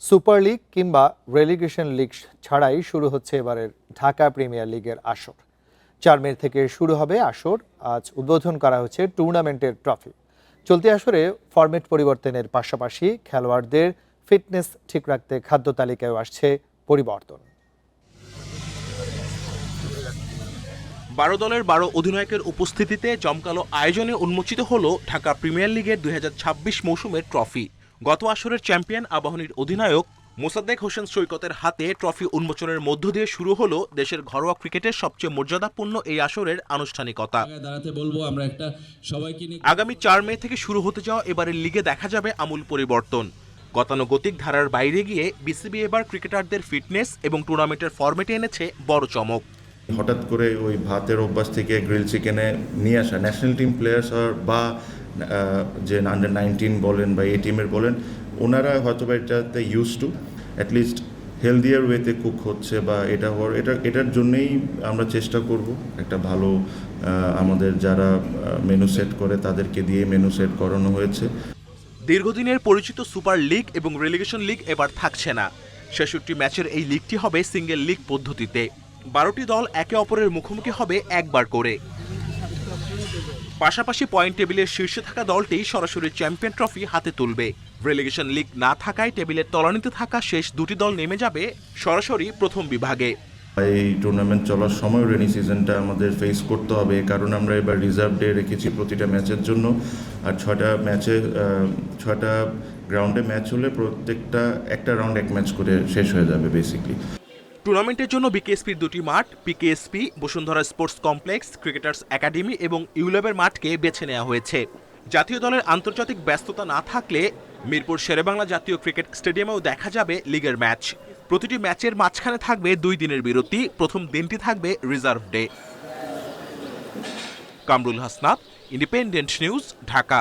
Super league কিংবা relegation league ছাড়াই শুরু হচ্ছে এবারের ঢাকা প্রিমিয়ার লিগের আসর। 4 মে থেকে শুরু হবে আসর। আজ উদ্বোধন করা হচ্ছে টুর্নামেন্টের ট্রফি। চলতি আসরে ফরম্যাট পরিবর্তনের পাশাপাশি খেলোয়াড়দের ফিটনেস ঠিক রাখতে খাদ্য তালিকায় আসছে পরিবর্তন। 12 দলের 12 অধিনায়কের উপস্থিতিতে জমকালো আয়োজনে উন্মোচিত হলো ঢাকা প্রিমিয়ার লিগের 2026 মৌসুমের ট্রফি। গত আসরের চ্যাম্পিয়ন আবাহনীর অধিনায়ক মোসাদ্দেক হোসেন সৈকতের হাতে ট্রফি উন্মোচনের মধ্য দিয়ে শুরু হলো দেশের ঘরোয়া ক্রিকেটের সবচেয়ে মর্যাদাপূর্ণ এই আসরের আনুষ্ঠানিকতা। আগামী 4 মে থেকে শুরু হতে যাওয়া এবারের লিগে দেখা যাবে আমূল পরিবর্তন। গতানুগতিক ধারার বাইরে গিয়ে বিসিবি এবার ক্রিকেটারদের ফিটনেস এবং টুর্নামেন্টের ফরম্যাটে এনেছে বড় চমক। হঠাৎ করে ওই ভাতের অভ্যাস থেকে গ্রিল চিকেনে নিয়ে আসা ন্যাশনাল টিম প্লেয়ার্স বা যে আন্ডার 19 বলেন বা এই টিমের বলেন, ওনারা হয়তো বা এটাতে ইউজ টু অ্যাটলিস্ট হেলদিয়ার ওয়েতে কুক হচ্ছে বা এটার জন্যেই আমরা চেষ্টা করব একটা ভালো আমাদের যারা মেনু সেট করে তাদেরকে দিয়ে মেনু সেট করানো হয়েছে। দীর্ঘদিনের পরিচিত সুপার লিগ এবং রেলিগেশন লিগ এবার থাকছে না। 66 ম্যাচের এই লিগটি হবে সিঙ্গেল লিগ পদ্ধতিতে। 12টি দল একে অপরের মুখোমুখি হবে একবার করে। পাশাপাশি পয়েন্ট টেবিলের শীর্ষে থাকা দলটি সরাসরি চ্যাম্পিয়ন ট্রফি হাতে তুলবে। রেলিগেশন লিগ না থাকায় টেবিলের তলানিতে থাকা শেষ দুটি দল নেমে যাবে সরাসরি প্রথম বিভাগে। এই টুর্নামেন্ট চলার সময় রেনি সিজনটা আমাদের ফেস করতে হবে, কারণ আমরা এবার রিজার্ভ ডে রেখেছি প্রতিটা ম্যাচের জন্য। আর 6টা গ্রাউন্ডে ম্যাচ হলে প্রত্যেকটা একটা রাউন্ড এক ম্যাচ করে শেষ হয়ে যাবে বেসিকলি। টুর্নামেন্টের জন্য বিকেএসপির দুটি মাঠ, BKSP, Bashundhara sports complex, cricketers academy এবং ইউল্যাবের মাঠকে বেছে নেওয়া হয়েছে। জাতীয় দলের আন্তর্জাতিক ব্যস্ততা না থাকলে মিরপুর শেরেবাংলা জাতীয় ক্রিকেট স্টেডিয়ামেও দেখা যাবে লিগের ম্যাচ। প্রতিটি ম্যাচের মাঝখানে থাকবে 2 দিনের বিরতি। প্রথম দিনটি থাকবে reserve day. Kamrul Hasnat, independent news, Dhaka.